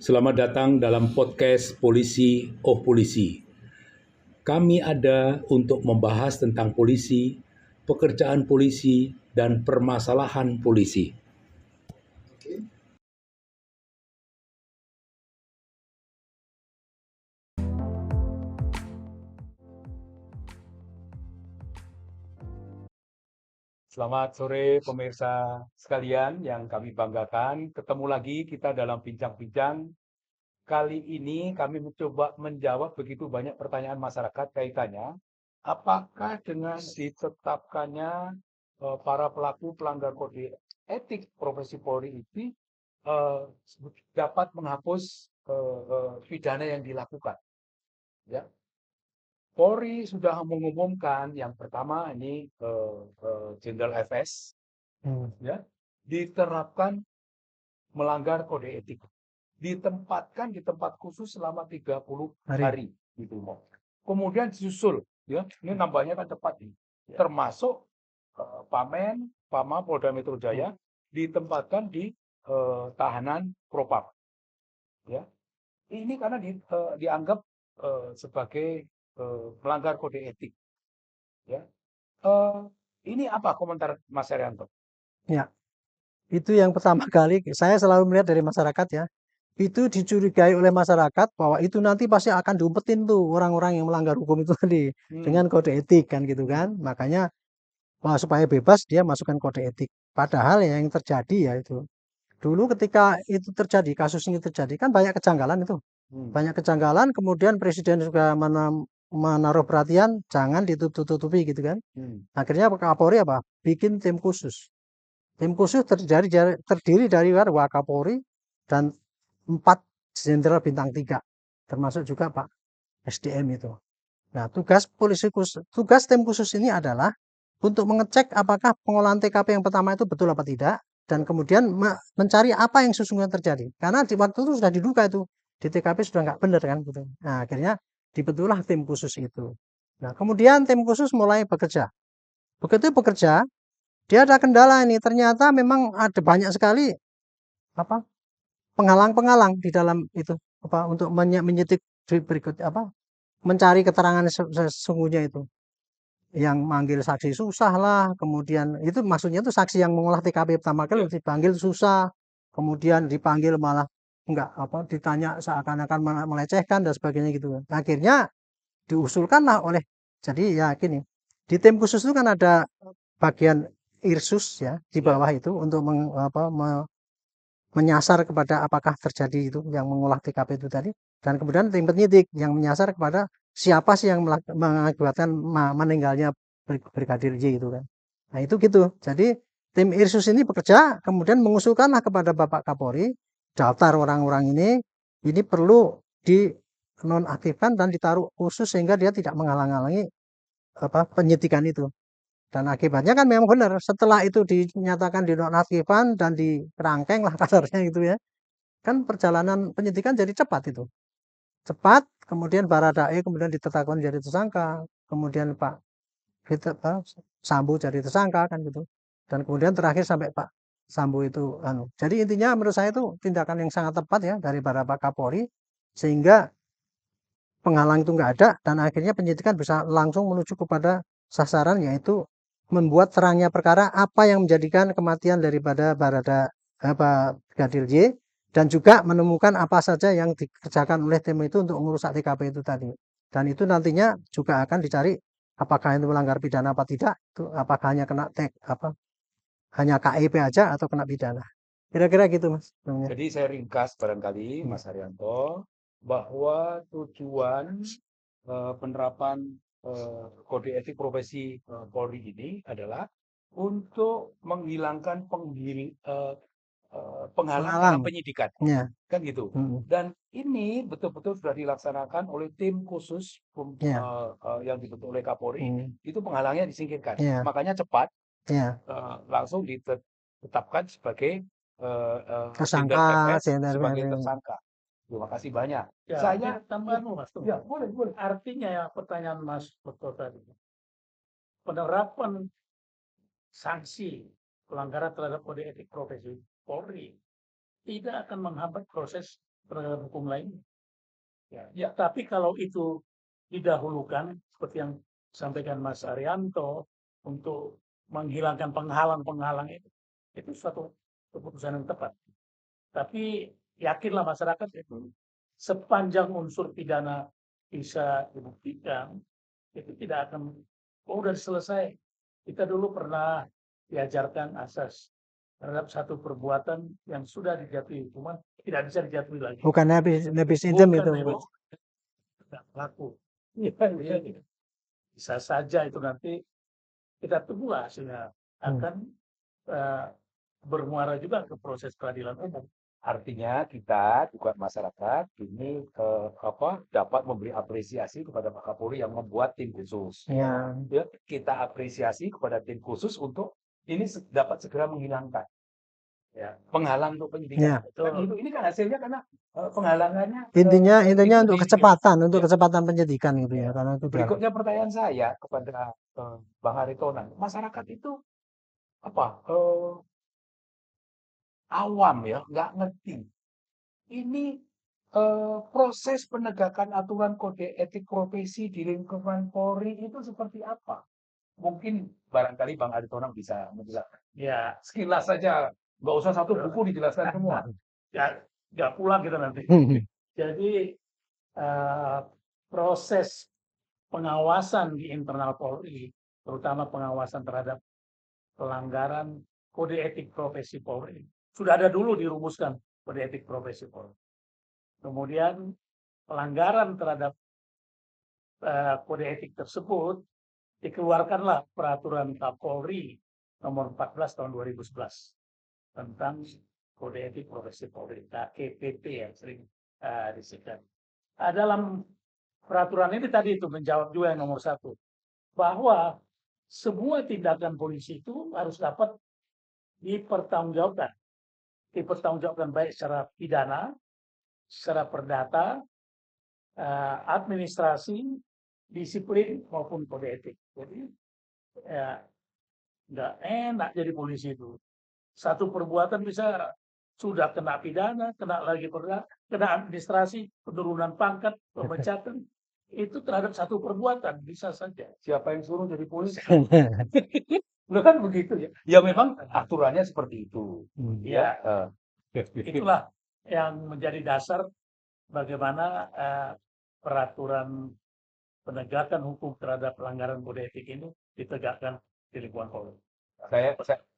Selamat datang dalam podcast Polisi Oh Polisi. Kami ada untuk membahas tentang polisi, pekerjaan polisi, dan permasalahan polisi. Selamat sore pemirsa sekalian yang kami banggakan. Ketemu lagi kita dalam bincang-bincang. Kali ini kami mencoba menjawab begitu banyak pertanyaan masyarakat kaitannya. Apakah dengan ditetapkannya para pelaku pelanggar kode etik profesi Polri ini eh, dapat menghapus pidana yang dilakukan? Ya, Polri sudah mengumumkan yang pertama ini Jenderal FS ya diterapkan melanggar kode etik, ditempatkan di tempat khusus selama 30 hari gitu mau. Kemudian disusul ya, ini nambahnya kan cepat nih. Termasuk Pamen, Pama Polda Metro Jaya ditempatkan di tahanan Propam ya. Ini karena dianggap sebagai melanggar kode etik ya. Eh, ini apa komentar Mas Herianto? Ya, itu yang pertama kali saya selalu melihat dari masyarakat ya. Itu dicurigai oleh masyarakat bahwa itu nanti pasti akan diumpetin tuh orang-orang yang melanggar hukum itu tadi dengan kode etik kan gitu kan. Makanya wah, supaya bebas dia masukkan kode etik. Padahal yang terjadi ya itu. Dulu ketika itu terjadi, kasus ini terjadi kan banyak kejanggalan itu. Banyak kejanggalan kemudian presiden juga menaruh perhatian jangan ditutup-tutupi gitu kan. Akhirnya Kapolri apa? Bikin tim khusus. Tim khusus terdiri dari Wakapolri dan 4 jenderal bintang 3, termasuk juga Pak SDM itu. Nah, tugas tim khusus ini adalah untuk mengecek apakah pengolahan TKP yang pertama itu betul apa tidak, dan kemudian mencari apa yang sesungguhnya terjadi. Karena di waktu itu sudah diduga itu di TKP sudah nggak benar kan gitu. Nah, akhirnya dibentuklah tim khusus itu. Nah, kemudian tim khusus mulai bekerja. Begitu bekerja, dia ada kendala ini. Ternyata memang ada banyak sekali apa penghalang-penghalang di dalam itu apa untuk menyidik berikut apa mencari keterangan sesungguhnya itu. Yang manggil saksi susah lah, kemudian itu maksudnya itu saksi yang mengolah TKP pertama kali dipanggil susah, kemudian dipanggil malah enggak apa ditanya seakan-akan melecehkan dan sebagainya gitu. Akhirnya diusulkanlah oleh jadi ya gini, di tim khusus itu kan ada bagian Irsus ya di bawah itu untuk menyasar kepada apakah terjadi itu yang mengolah TKP itu tadi, dan kemudian tim penyidik yang menyasar kepada siapa sih yang mengakibatkan meninggalnya Brigadir J itu kan. Nah itu gitu. Jadi tim Irsus ini bekerja kemudian mengusulkanlah kepada Bapak Kapolri daftar orang-orang ini perlu dinonaktifkan dan ditaruh khusus sehingga dia tidak menghalang-halangi apa penyidikan itu. Dan akibatnya kan memang benar, setelah itu dinyatakan dinonaktifkan dan dirangkeng lah kasarnya gitu ya. Kan perjalanan penyidikan jadi cepat itu. Cepat, kemudian Baradae kemudian ditetapkan jadi tersangka, kemudian Pak Sambo jadi tersangka kan gitu. Dan kemudian terakhir sampai Pak Sambo itu Jadi intinya menurut saya itu tindakan yang sangat tepat ya dari para Pak Kapolri sehingga penghalang itu nggak ada dan akhirnya penyidikan bisa langsung menuju kepada sasaran yaitu membuat terangnya perkara apa yang menjadikan kematian daripada Brigadir J dan juga menemukan apa saja yang dikerjakan oleh tim itu untuk merusak TKP itu tadi. Dan itu nantinya juga akan dicari apakah itu melanggar pidana apa tidak, itu apakah hanya kena hanya KIP aja atau kena pidana. Kira-kira gitu Mas. Jadi saya ringkas barangkali Mas Haryanto bahwa tujuan penerapan kode etik profesi Polri ini adalah untuk menghilangkan penghalang dalam penyidikan, Ya. kan gitu. Dan ini betul-betul sudah dilaksanakan oleh tim khusus yang dibentuk oleh Kapolri. Itu penghalangnya disingkirkan, makanya cepat langsung ditetapkan sebagai tersangka, sebagai tersangka. Terima kasih banyak. Ya, Saya tambahan Mas. ya boleh. Artinya ya pertanyaan Mas Toto tadi, penerapan sanksi pelanggaran terhadap kode etik profesi Polri tidak akan menghambat proses penegakan hukum lain. Ya. Tapi kalau itu didahulukan seperti yang disampaikan Mas Arianto untuk menghilangkan penghalang-penghalang itu suatu keputusan yang tepat. Tapi yakinlah masyarakat itu sepanjang unsur pidana bisa dibuktikan, itu tidak akan, udah selesai. Kita dulu pernah diajarkan asas terhadap satu perbuatan yang sudah dijatuhi hukuman tidak bisa dijatuhi lagi. Bukan nebis idem Bukan itu. nebis, tidak berlaku. Jadi, bisa saja itu nanti kita tunggulah hasilnya akan bermuara juga ke proses peradilan umum. Artinya kita juga masyarakat ini dapat memberi apresiasi kepada Pak Kapolri yang membuat tim khusus. Ya. Ya, kita apresiasi kepada tim khusus untuk ini dapat segera menghilangkan penghalang untuk penyidikan. Ya. Kan ini kan hasilnya karena penghalangannya. Intinya untuk itu kecepatan penyidikan gitu ya. Karena itu Berikutnya pertanyaan saya kepada Bang Aritonang, masyarakat itu awam ya, nggak ngerti. Ini proses penegakan aturan kode etik profesi di lingkungan Polri itu seperti apa? Mungkin barangkali Bang Aritonang bisa menjelaskan. Ya, sekilas saja, nggak usah satu buku dijelaskan semua. Ya, nggak pulang kita nanti. Jadi proses pengawasan di internal Polri, terutama pengawasan terhadap pelanggaran kode etik profesi Polri, sudah ada dulu dirumuskan kode etik profesi Polri. Kemudian pelanggaran terhadap kode etik tersebut dikeluarkanlah peraturan Kapolri nomor 14 tahun 2011 tentang kode etik profesi Polri, KPP yang sering disingkat. Dalam peraturan ini tadi itu menjawab juga yang nomor 1, bahwa semua tindakan polisi itu harus dapat dipertanggungjawabkan. Dipertanggungjawabkan baik secara pidana, secara perdata, administrasi, disiplin maupun kode etik. Jadi nggak enak jadi polisi itu. Satu perbuatan bisa sudah kena pidana, kena lagi perdata, kena administrasi, penurunan pangkat, pemecatan. Itu terhadap satu perbuatan bisa saja. Siapa yang suruh jadi polisi? Loh kan begitu ya. Ya memang aturannya seperti itu. Ya. Itulah yang menjadi dasar bagaimana peraturan penegakan hukum terhadap pelanggaran kode etik ini ditegakkan di lingkungan Polri.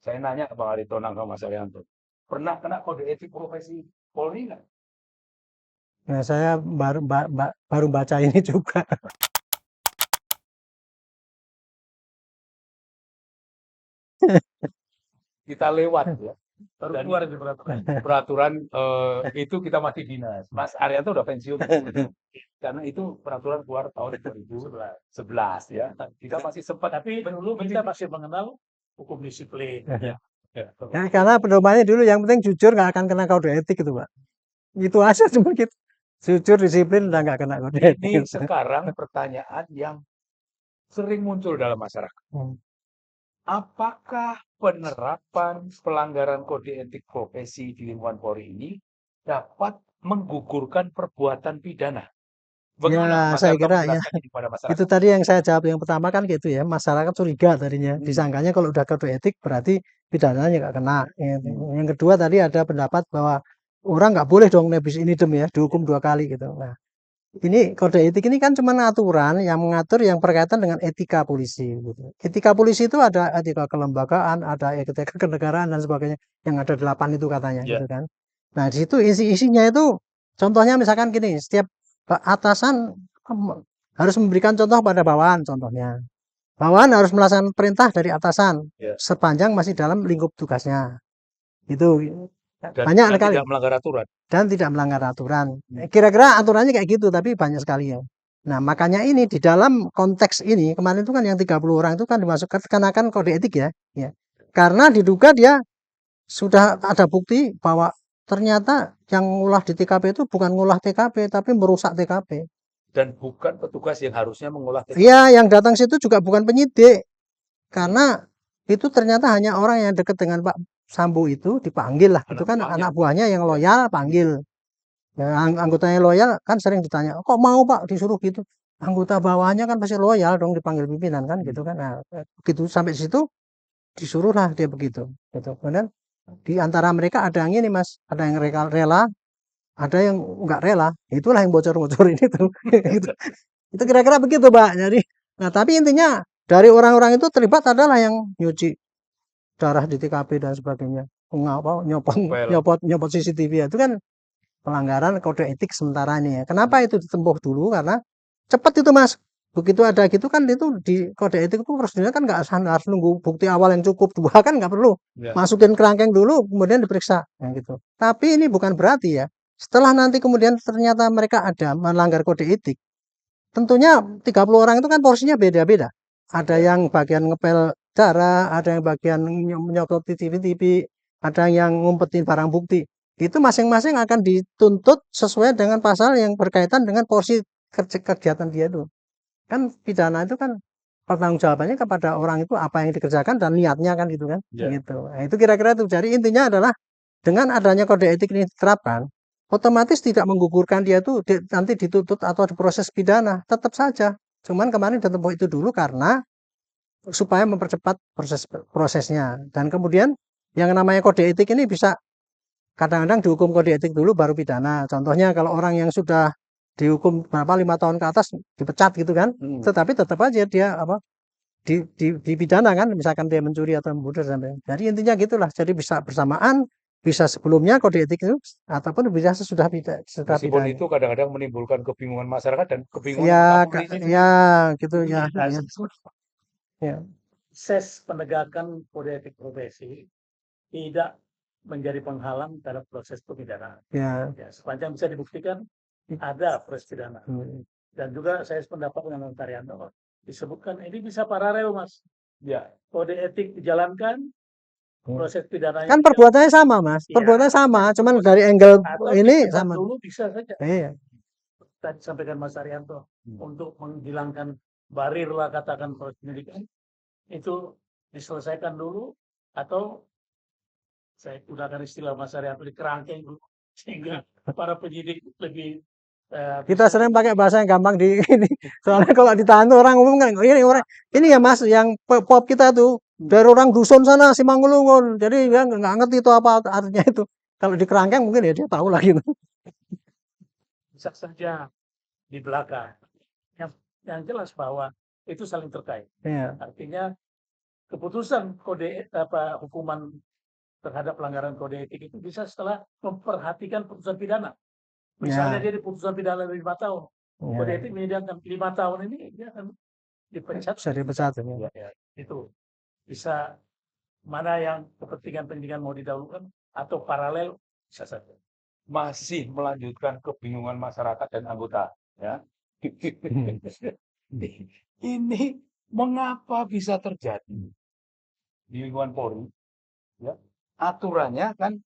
Saya nanya ke Bang Aritonang sama Mas Arianto, pernah kena kode etik profesi Polri nggak? Nah, saya baru baca ini juga. Kita lewat ya. Baru keluar di peraturan. Peraturan itu kita masih dinas. Mas Arianto udah pensiun. Karena itu peraturan keluar tahun 2011 ya. Kita masih sempat. Tapi dulu kita masih mengenal hukum disiplin. Ya, karena pedomannya dulu yang penting jujur nggak akan kena kode etik itu Pak. Itu aja cuma gitu. Jujur disiplin udah nggak kena kode etik. Ini sekarang pertanyaan yang sering muncul dalam masyarakat. Apakah penerapan pelanggaran kode etik profesi di lingkungan Polri ini dapat menggugurkan perbuatan pidana? Ya, saya kira ya. Itu tadi yang saya jawab yang pertama kan gitu ya. Masyarakat curiga tadinya. Disangkanya kalau udah kode etik berarti pidananya nggak kena. Yang kedua tadi ada pendapat bahwa orang nggak boleh dong nebis in idem ya, dihukum 2 kali gitu. Nah, ini kode etik ini kan cuma aturan yang mengatur yang berkaitan dengan etika polisi. Gitu. Etika polisi itu ada etika kelembagaan, ada etika kenegaraan dan sebagainya. Yang ada 8 itu katanya, gitu kan. Nah di situ isinya itu, contohnya misalkan gini, setiap atasan harus memberikan contoh pada bawahan, contohnya. Bawahan harus melaksanakan perintah dari atasan sepanjang masih dalam lingkup tugasnya. Itu banyak sekali. Tidak melanggar aturan. Dan tidak melanggar aturan. Kira-kira aturannya kayak gitu, tapi banyak sekali ya. Nah, makanya ini di dalam konteks ini, kemarin itu kan yang 30 orang itu kan dimasukkan kenakan kode etik ya. Karena diduga dia sudah ada bukti bahwa ternyata yang ngolah di TKP itu bukan ngolah TKP, tapi merusak TKP. Dan bukan petugas yang harusnya mengolah TKP. Iya, yang datang situ juga bukan penyidik. Karena itu ternyata hanya orang yang dekat dengan Pak Sambo itu dipanggil lah, itu kan anak buahnya yang loyal panggil. Ya, anggotanya loyal kan sering ditanya, kok mau Pak disuruh gitu? Anggota bawahannya kan pasti loyal dong dipanggil pimpinan kan gitu kan. Nah, begitu sampai situ disuruhlah dia begitu. Gitu. Kemudian di antara mereka ada yang ini Mas, ada yang rela, ada yang nggak rela. Itulah yang bocor-bocorin itu. Gitu. Itu kira-kira begitu Pak. Jadi, nah tapi intinya dari orang-orang itu terlibat adalah yang nyuci darah di TKP dan sebagainya. Ngapa nyopot Novel. nyopot CCTV itu kan pelanggaran kode etik sementara ini ya. Kenapa itu ditempuh dulu? Karena cepat itu Mas. Begitu ada gitu kan itu di kode etik itu prosedurnya kan nggak harus nunggu bukti awal yang cukup, 2 kan nggak perlu. Ya. Masukin kerangkeng dulu kemudian diperiksa yang gitu. Tapi ini bukan berarti ya. Setelah nanti kemudian ternyata mereka ada melanggar kode etik, tentunya 30 orang itu kan porsinya beda-beda. Ada Ya. yang bagian ngepel darah, ada yang bagian menyokot TV-TV, ada yang ngumpetin barang bukti. Itu masing-masing akan dituntut sesuai dengan pasal yang berkaitan dengan porsi kegiatan dia itu. Kan pidana itu kan pertanggungjawabannya kepada orang itu apa yang dikerjakan dan niatnya kan gitu kan. Ya. Gitu. Nah, itu kira-kira itu. Jadi intinya adalah dengan adanya kode etik ini diterapkan, otomatis tidak menggugurkan dia itu nanti dituntut atau diproses pidana, tetap saja. Cuman kemarin ditempuh itu dulu karena supaya mempercepat prosesnya. Dan kemudian yang namanya kode etik ini bisa kadang-kadang dihukum kode etik dulu baru pidana. Contohnya kalau orang yang sudah dihukum berapa 5 tahun ke atas dipecat gitu kan, tetapi tetap aja dia apa dipidana kan, misalkan dia mencuri atau membunuh sampai. Jadi intinya gitulah. Jadi bisa bersamaan, bisa sebelumnya kode etik itu, ataupun bisa sesudah Meskipun pidana. itu kadang-kadang menimbulkan kebingungan masyarakat dan kebingungan Ya, anggota polisi sendiri. ya gitu ya. Nah, Ya. Ya. proses penegakan kode etik profesi tidak menjadi penghalang terhadap proses pemidanaan. Ya. Ya, sepanjang bisa dibuktikan ada proses pidana. Dan juga saya sependapat dengan Mas Haryanto, disebutkan ini bisa paralel Mas. Ya. Kode etik dijalankan, proses pidananya Kan perbuatannya sama Mas, perbuatannya sama, cuman dari angle atau ini dipecat sama. dulu bisa saja. Iya. Tadi sampaikan Mas Haryanto untuk menghilangkan barir lah katakan proses penyidikan itu diselesaikan dulu atau saya gunakan istilah Mas Haryanto di kerangkeng dulu sehingga para penyidik lebih Kita sering pakai bahasa yang gampang di ini. Soalnya kalau ditahan tuh orang umum kan ini ya Mas yang pop kita tuh dari orang dusun sana Simanggulungun. Jadi dia nggak ngerti itu apa artinya itu. Kalau di kerangkeng mungkin ya dia tahu lah gitu. bisa saja di belakang. Yang jelas bahwa itu saling terkait. Iya. Artinya keputusan kode hukuman terhadap pelanggaran kode etik itu bisa setelah memperhatikan putusan pidana. Misalnya dia di putusan pidana 5 tahun, kode etik menyediakan 5 tahun ini dia akan dipecat. Bisa dipecat. Ya, itu bisa mana yang kepentingan pendidikan mau didahulukan atau paralel bisa saja. Masih melanjutkan kebingungan masyarakat dan anggota. Ya. Ini mengapa bisa terjadi di lingkungan Polri? Ya. Aturannya kan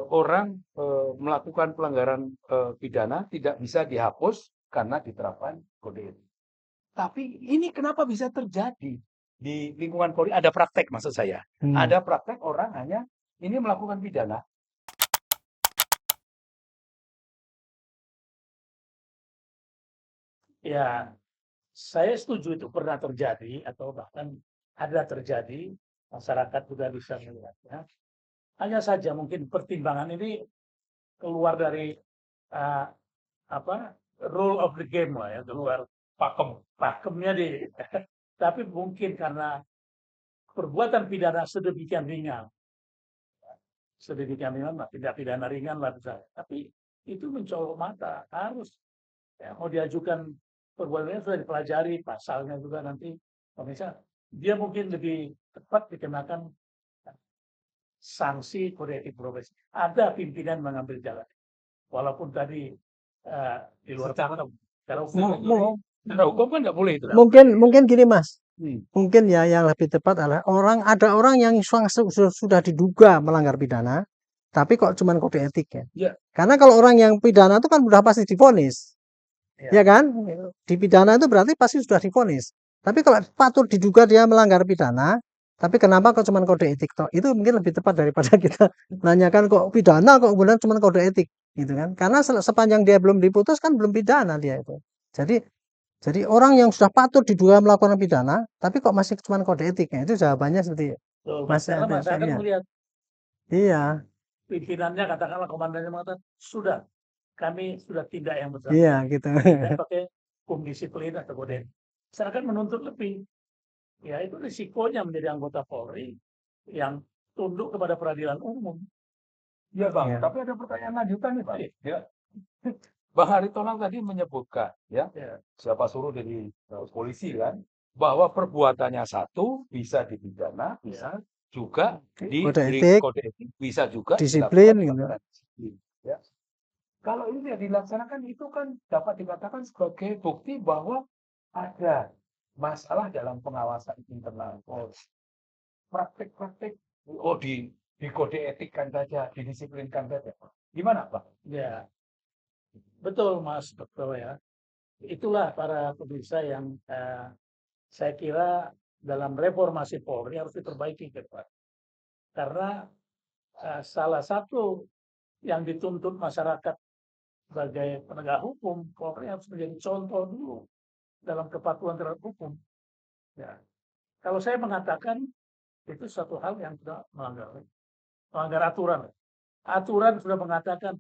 orang melakukan pelanggaran pidana tidak bisa dihapus karena diterapkan kode etik. Tapi ini kenapa bisa terjadi di lingkungan Polri? Ada praktek maksud saya. Ada praktek orang hanya ini melakukan pidana. Ya, saya setuju itu pernah terjadi atau bahkan ada terjadi, masyarakat juga bisa melihatnya. Hanya saja mungkin pertimbangan ini keluar dari rule of the game lah ya, keluar pakemnya di tapi mungkin karena perbuatan pidana sedemikian ringan, tidak pidana ringan lah misalnya, tapi itu mencolok mata harus ya, mau diajukan perbuatannya sudah dipelajari pasalnya juga nanti pemirsa dia mungkin lebih tepat dikenakan sanksi kode etik profesi. Ada pimpinan mengambil jalan, walaupun tadi di luar pakem. Kalau hukum kan nggak boleh itu. Mungkin gini Mas. Mungkin ya yang lebih tepat adalah ada orang yang sudah diduga melanggar pidana, tapi kok cuman kode etik ya. Ya. Karena kalau orang yang pidana itu kan sudah pasti divonis. Ya kan? Di pidana itu berarti pasti sudah divonis. Tapi kalau patut diduga dia melanggar pidana, tapi kenapa kok cuma kode etik toh? Itu mungkin lebih tepat daripada kita nanyakan kok pidana kok kemudian cuma kode etik. gitu kan. Karena sepanjang dia belum diputus kan belum pidana dia itu. Jadi orang yang sudah patut diduga melakukan pidana, tapi kok masih cuma kode etiknya, itu jawabannya seperti Mas Karena ada masyarakat iya. melihat Iya, pimpinannya, katakanlah komandannya mengatakan, sudah, kami sudah tindak yang bersangkutan. iya gitu. Saya pakai hukum disiplin atau kode etik. Masyarakat menuntut lebih. Ya itu risikonya menjadi anggota Polri yang tunduk kepada peradilan umum. Ya Bang, Iya. tapi ada pertanyaan lanjutan nih Bang. Ya. Bang Haritolang tadi menyebutkan, ya, Ya. siapa suruh dari polisi kan, bahwa perbuatannya satu bisa dipidana, bisa juga Kode diberi etik, kode etik, bisa juga disiplin dilakukan gitu. pelanggaran disiplin. Ya. Kalau ini yang dilaksanakan itu kan dapat dikatakan sebagai bukti bahwa ada masalah dalam pengawasan internal Polri. Praktik-praktik, oh di kode etikkan saja, didisiplinkan saja. Gimana Pak? Ya, betul Mas, betul ya. Itulah para pemirsa yang saya kira dalam reformasi Polri harus diperbaiki ke depan. Karena salah satu yang dituntut masyarakat sebagai penegak hukum, Polri harus menjadi contoh dulu dalam kepatuhan terhadap hukum. Ya. Kalau saya mengatakan itu suatu hal yang sudah melanggar aturan. Aturan sudah mengatakan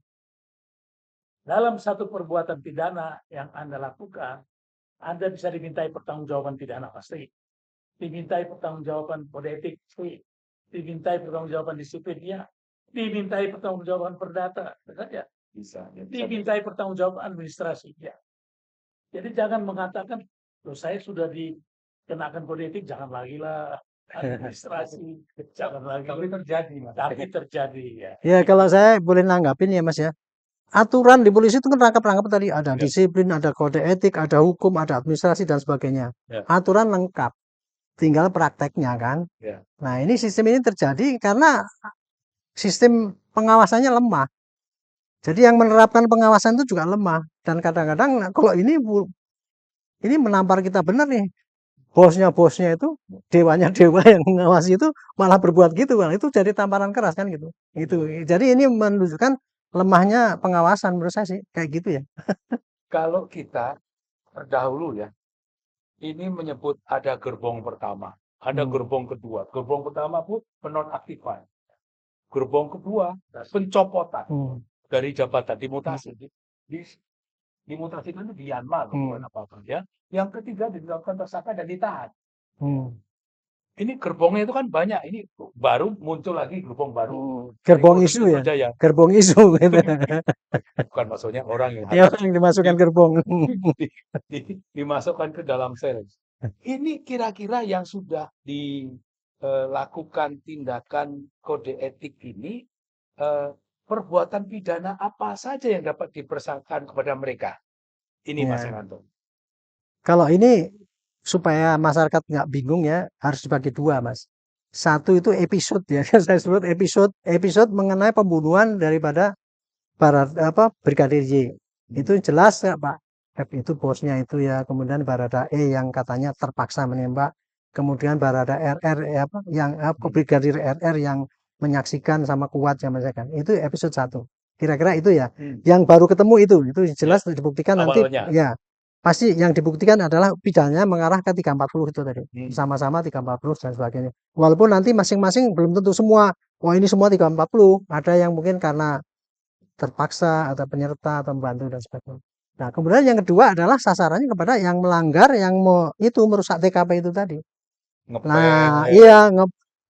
dalam satu perbuatan pidana yang Anda lakukan, Anda bisa dimintai pertanggungjawaban pidana pasti, dimintai pertanggungjawaban kode etik, dimintai pertanggungjawaban disiplinnya, dimintai pertanggungjawaban perdata, saja, Bisa. dimintai pertanggungjawaban administrasi. Ya. Jadi jangan mengatakan, loh saya sudah dikenakan kode etik, jangan lagi lah administrasi, jangan lagi. Tapi terjadi, Mas. Tapi terjadi ya. Ya kalau saya boleh nanggapin ya Mas ya. Aturan di polisi itu kan rangkap-rangkap tadi ada Ya. disiplin, ada kode etik, ada hukum, ada administrasi dan sebagainya. Ya. Aturan lengkap. Tinggal prakteknya kan. Ya. Nah, ini sistem ini terjadi karena sistem pengawasannya lemah. Jadi yang menerapkan pengawasan itu juga lemah dan kadang-kadang kalau ini menampar kita benar nih. Bosnya itu, dewanya dewa yang mengawasi itu malah berbuat gitu, Bang. Itu jadi tamparan keras kan gitu. Itu. Jadi ini menunjukkan lemahnya pengawasan menurut saya sih kayak gitu ya. Kalau kita terdahulu ya, ini menyebut ada gerbong pertama, ada gerbong kedua. Gerbong pertama pun penonaktifan. Gerbong kedua pencopotan dari jabatan, dimutasi. Dimutasikan itu di Myanmar, bukan apa-apa ya. Yang ketiga dilakukan tersangka dan ditahan. Ini gerbongnya itu kan banyak. Ini baru muncul lagi gerbong baru. Gerbong isu ya. Jaya. Gerbong isu gitu. Bukan maksudnya orang yang yang dimasukkan gerbong. dimasukkan ke dalam sel. Ini kira-kira yang sudah dilakukan tindakan kode etik ini, perbuatan pidana apa saja yang dapat dipersangkakan kepada mereka? Ini Mas Hernanto. Kalau ini supaya masyarakat nggak bingung ya, harus dibagi dua, Mas. Satu itu episode ya, saya sebut episode mengenai pembunuhan daripada Brigadir Y. Itu jelas ya Pak. F itu bosnya itu ya, kemudian Barada E yang katanya terpaksa menembak, kemudian Barada RR Brigadir RR yang menyaksikan sama Kuat yang menyaksikan. Itu episode 1. Kira-kira itu ya. Yang baru ketemu itu jelas dibuktikan awalnya. Nanti ya. Pasti yang dibuktikan adalah pidananya mengarah ke 340 itu tadi. Sama-sama 340 dan sebagainya. Walaupun nanti masing-masing belum tentu semua. Oh ini semua 340. Ada yang mungkin karena terpaksa atau penyerta atau membantu dan sebagainya. Nah, kemudian yang kedua adalah sasarannya kepada yang melanggar yang merusak TKP itu tadi. Nah, iya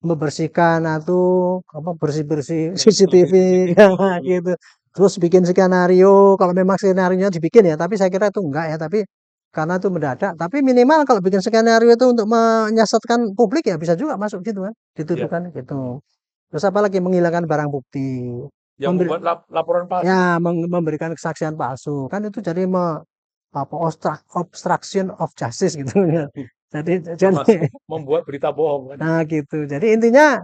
membersihkan atau bersih-bersih CCTV gitu. Terus bikin skenario, kalau memang skenario dibikin ya, tapi saya kira itu enggak ya, tapi karena itu mendadak. Tapi minimal kalau bikin skenario itu untuk menyesatkan publik ya bisa juga masuk gitu kan, dituduhkan gitu. Terus apalagi menghilangkan barang bukti. Yang membuat laporan palsu. Ya, memberikan kesaksian palsu. Kan itu jadi obstruction of justice gitu ya. Jadi membuat berita bohong kan. Nah, gitu. Jadi intinya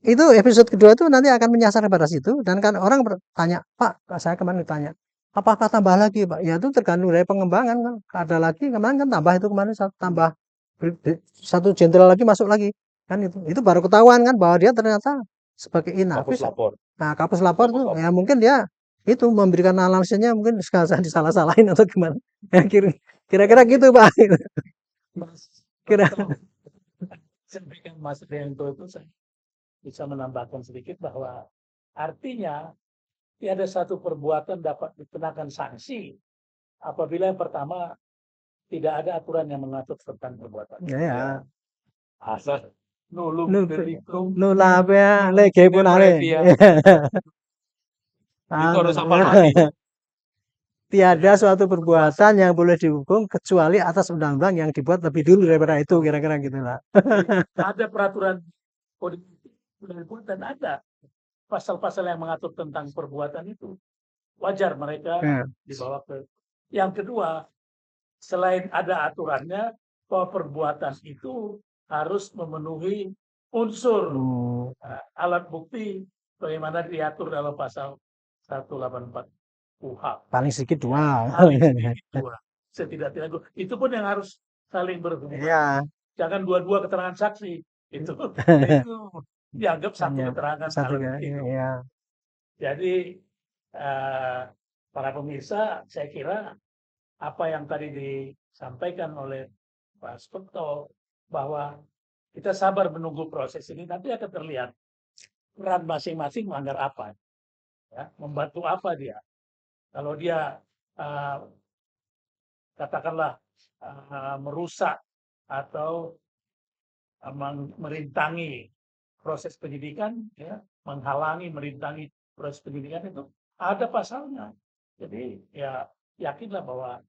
itu episode kedua itu nanti akan menyasar pada situ dan kan orang bertanya, Pak, saya kemarin ditanya, apakah tambah lagi, Pak? Ya itu tergantung dari pengembangan kan. Ada lagi kemarin kan tambah itu kemarin tambah satu jenderal lagi masuk lagi kan itu. Itu baru ketahuan kan bahwa dia ternyata sebagai inafis. Kapus lapor. Nah, kapus lapor tuh ya mungkin dia itu memberikan analisisnya mungkin sekali disalah-salahin atau gimana. Ya, kira-kira gitu Pak. Kira Kalau sampaikan Mas Rianto itu saya bisa menambahkan sedikit bahwa artinya tiada satu perbuatan dapat dikenakan sanksi apabila yang pertama tidak ada aturan yang mengatur tentang perbuatan. ya, Ya. ya. Asal nulung Nul delictum nula apa lege sine punale. previa. Itu harus hafal Anu. mati. Tiada suatu perbuatan yang boleh dihukum kecuali atas undang-undang yang dibuat lebih dulu daripada itu, kira-kira gitulah. Ada peraturan kode perbuatan, ada pasal-pasal yang mengatur tentang perbuatan itu. Wajar mereka Ya. dibawa ke. Yang kedua, selain ada aturannya, bahwa perbuatan itu harus memenuhi unsur alat bukti bagaimana diatur dalam pasal 184 KUHP. Paling sedikit dua. Paling sedikit dua. Setidak-tidaknya dua. Itu pun yang harus saling berhubungan. Ya. Jangan dua-dua keterangan saksi. Itu dianggap satu Hanya keterangan satu alat bukti. ya. Jadi para pemirsa, saya kira apa yang tadi disampaikan oleh Pak Spekto bahwa kita sabar menunggu proses ini, nanti akan terlihat peran masing-masing melanggar apa, ya, membantu apa dia. Kalau dia katakanlah merusak atau merintangi proses penyidikan, ya, menghalangi, merintangi proses penyidikan, itu ada pasalnya. Jadi ya yakinlah bahwa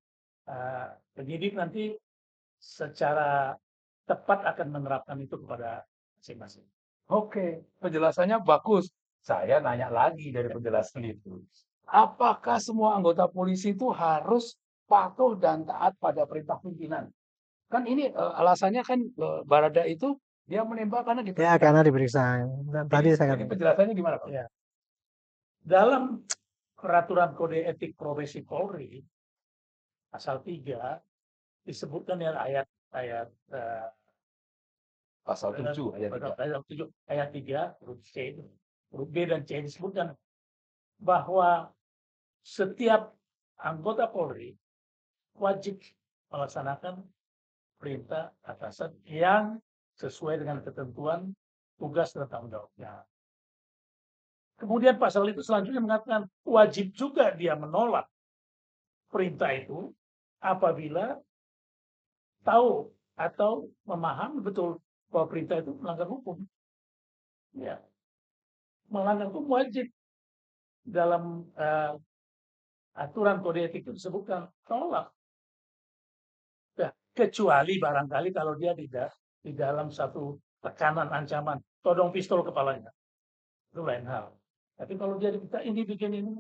penyidik nanti secara tepat akan menerapkan itu kepada masing-masing. Oke, penjelasannya bagus. Saya nanya lagi dari penjelasan itu. Apakah semua anggota polisi itu harus patuh dan taat pada perintah pimpinan? Kan ini alasannya kan Barada itu dia menembak karena Ya, diperintah. karena diperiksa. Tadi saya Jadi katakan. penjelasannya gimana Pak? Ya. Dalam peraturan kode etik profesi Polri pasal 3 disebutkan ya ayat Pasal 7 ayat 3. pasal 7 ayat 3 huruf C, huruf B dan C disebutkan bahwa setiap anggota Polri wajib melaksanakan perintah atasan yang sesuai dengan ketentuan tugas dan tanggung jawabnya. Kemudian pasal itu selanjutnya mengatakan wajib juga dia menolak perintah itu apabila tahu atau memahami betul bahwa perintah itu melanggar hukum. Ya. Melanggar hukum wajib dalam aturan kode etik itu disebutkan tolak. Ya, kecuali barangkali kalau dia tidak di dalam satu tekanan ancaman todong pistol kepalanya, itu lain hal. Tapi kalau dia diminta ini bikin ini,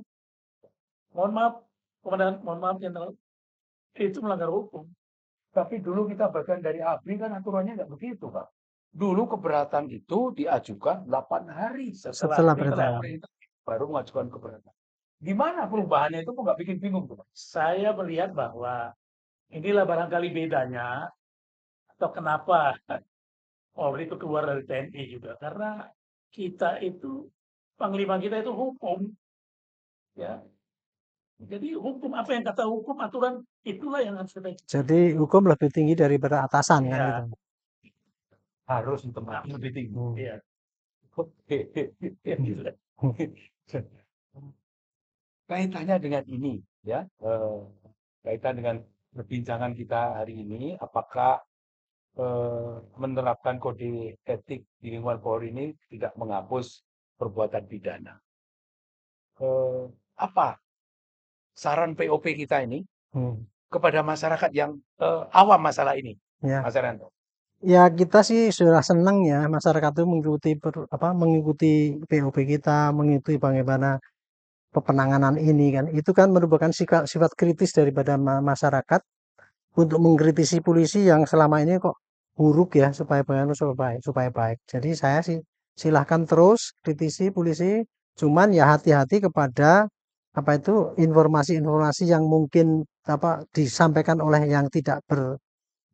mohon maaf komandan, mohon maaf jenderal, itu melanggar hukum. Tapi dulu kita bagian dari ABRI kan aturannya nggak begitu Pak. Dulu keberatan itu diajukan 8 hari Setelah perintah perintah. baru mengajukan keberatan. Gimana perubahannya itu kok nggak bikin bingung tuh Pak? Saya melihat bahwa inilah barangkali bedanya atau kenapa Polri itu keluar dari TNI juga, karena kita itu panglima kita itu hukum, ya. Jadi hukum, apa yang kata hukum, aturan itulah yang harus kita. Jadi hukum lebih tinggi daripada atasan kan Ya. gitu. Harus lebih tinggi. Iya. Oke. Kaitannya dengan ini, ya, kaitan dengan perbincangan kita hari ini, apakah menerapkan kode etik di lingkungan Polri ini tidak menghapus perbuatan pidana? Apa saran POP kita ini kepada masyarakat yang awam masalah ini, Ya. Mas Herianto? Ya kita sih sudah senang ya masyarakat itu mengikuti POP kita, mengikuti bagaimana penanganan ini kan. Itu kan merupakan sifat kritis daripada masyarakat untuk mengkritisi polisi yang selama ini kok buruk ya, supaya baik. Jadi saya sih silahkan terus kritisi polisi, cuman ya hati-hati kepada informasi-informasi yang mungkin disampaikan oleh yang tidak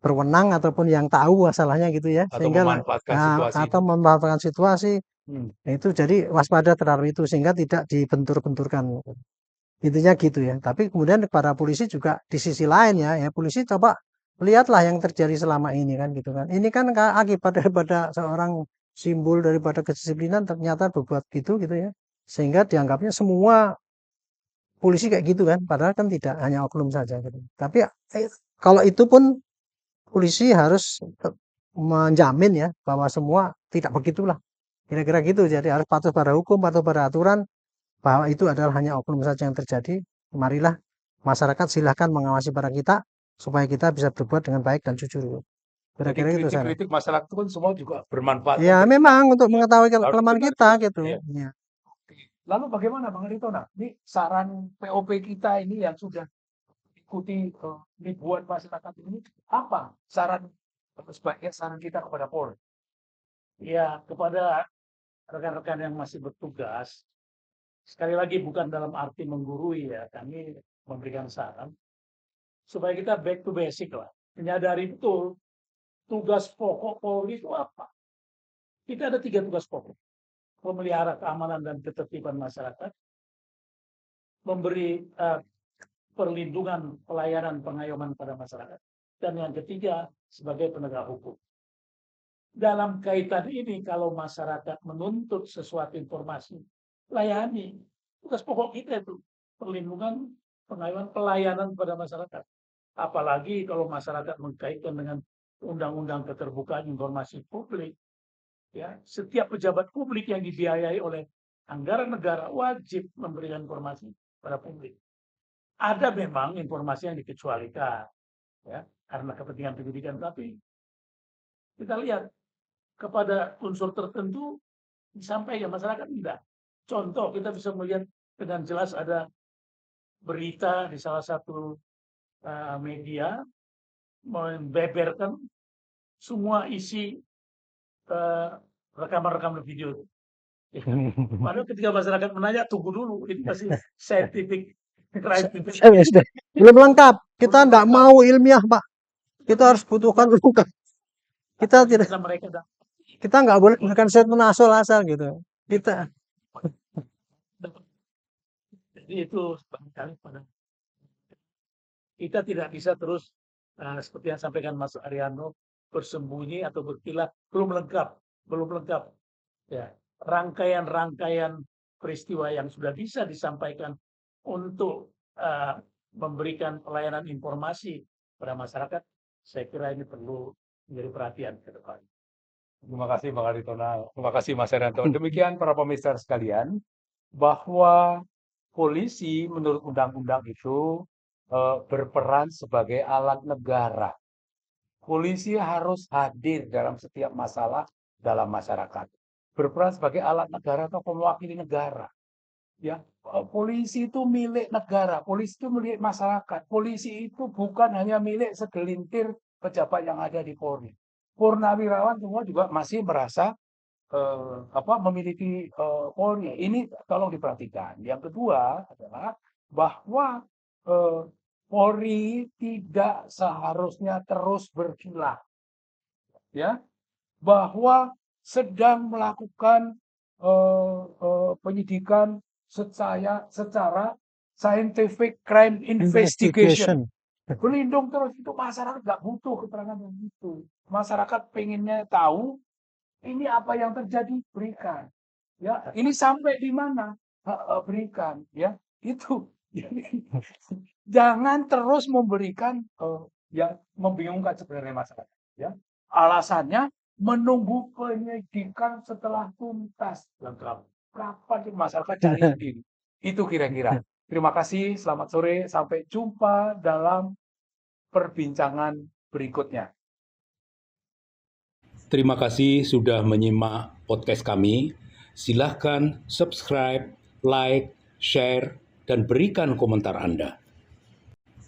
berwenang ataupun yang tahu masalahnya gitu ya, Atau sehingga memanfaatkan situasi atau memanfaatkan situasi. Hmm. Itu jadi waspada terhadap itu sehingga tidak dibentur-benturkan. Intinya gitu ya. Tapi kemudian para polisi juga di sisi lain ya polisi coba lihatlah yang terjadi selama ini kan gitu kan. Ini kan akibat daripada seorang simbol daripada kedisiplinan ternyata berbuat gitu ya. Sehingga dianggapnya semua polisi kayak gitu kan. Padahal kan tidak, hanya oknum saja gitu. Tapi kalau itu pun polisi harus menjamin ya bahwa semua tidak begitulah. Kira-kira gitu. Jadi harus patuh pada hukum, patuh pada aturan, bahwa itu adalah hanya oknum saja yang terjadi. Marilah masyarakat silahkan mengawasi para kita supaya kita bisa berbuat dengan baik dan jujur. Jadi Kira-kira itu saya. kritik-kritik masyarakat itu kan semua juga bermanfaat Ya untuk memang untuk mengetahui harus kelemahan benar kita juga. gitu. Ya. Ya. Lalu bagaimana Bang Rito? Nah, ini saran POP kita ini yang sudah ikuti ribuan masyarakat ini, apa sebaiknya saran kita kepada Polri? Ya, kepada rekan-rekan yang masih bertugas, sekali lagi bukan dalam arti menggurui ya, kami memberikan saran supaya kita back to basic lah. Menyadari betul tugas pokok Polri itu apa. Kita ada 3 tugas pokok. Memelihara keamanan dan ketertiban masyarakat, memberi perlindungan, pelayanan, pengayoman pada masyarakat, dan yang ketiga sebagai penegak hukum. Dalam kaitan ini, kalau masyarakat menuntut sesuatu informasi, layani. Tugas pokok kita itu perlindungan, pengayoman, pelayanan pada masyarakat. Apalagi kalau masyarakat mengkaitkan dengan undang-undang keterbukaan informasi publik, ya, setiap pejabat publik yang dibiayai oleh anggaran negara wajib memberikan informasi pada publik. Ada memang informasi yang dikecualikan, ya, karena kepentingan pendidikan, tapi kita lihat kepada unsur tertentu disampaikan, masyarakat tidak. Contoh, kita bisa melihat dengan jelas ada berita di salah satu media membeberkan semua isi rekaman-rekaman video itu. Padahal ketika masyarakat menanya, tunggu dulu, ini masih scientific crime investigation. Belum lengkap. Kita tidak mau ilmiah, Pak. Kita harus butuhkan lengkap. Kita tidak. Karena mereka Kita nggak boleh menggunakan statement asal-asal gitu. Kita. Jadi itu barangkali pada kita tidak bisa terus seperti yang sampaikan Mas Ariano, bersembunyi atau berkilah, belum lengkap. Ya, rangkaian peristiwa yang sudah bisa disampaikan untuk memberikan pelayanan informasi pada masyarakat, saya kira ini perlu menjadi perhatian ke depan. Terima kasih Bang Aritona, terima kasih Mas Herianto. Demikian para pemirsa sekalian, bahwa polisi menurut undang-undang itu berperan sebagai alat negara. Polisi harus hadir dalam setiap masalah dalam masyarakat. Berperan sebagai alat negara atau mewakili negara. Ya, polisi itu milik negara, polisi itu milik masyarakat. Polisi itu bukan hanya milik segelintir pejabat yang ada di Polri. Purnawirawan semua juga masih merasa memiliki Polri. Ini tolong diperhatikan. Yang kedua adalah bahwa Polri tidak seharusnya terus berkilah, ya, bahwa sedang melakukan penyidikan secara scientific crime investigation. Berlindung terus, itu masyarakat nggak butuh keterangan yang itu. Masyarakat pengennya tahu ini apa yang terjadi, berikan. Ya, ini sampai di mana, berikan. Ya, itu. Jangan terus memberikan yang membingungkan sebenarnya masyarakat. Ya, alasannya menunggu penyidikan setelah tuntas. Lengkap. Kapan masyarakat cari ini? Itu kira-kira. Terima kasih, selamat sore, sampai jumpa dalam perbincangan berikutnya. Terima kasih sudah menyimak podcast kami. Silahkan subscribe, like, share, dan berikan komentar Anda.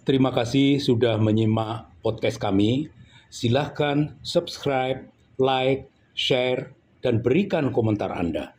Terima kasih sudah menyimak podcast kami. Silahkan subscribe, like, share, dan berikan komentar Anda.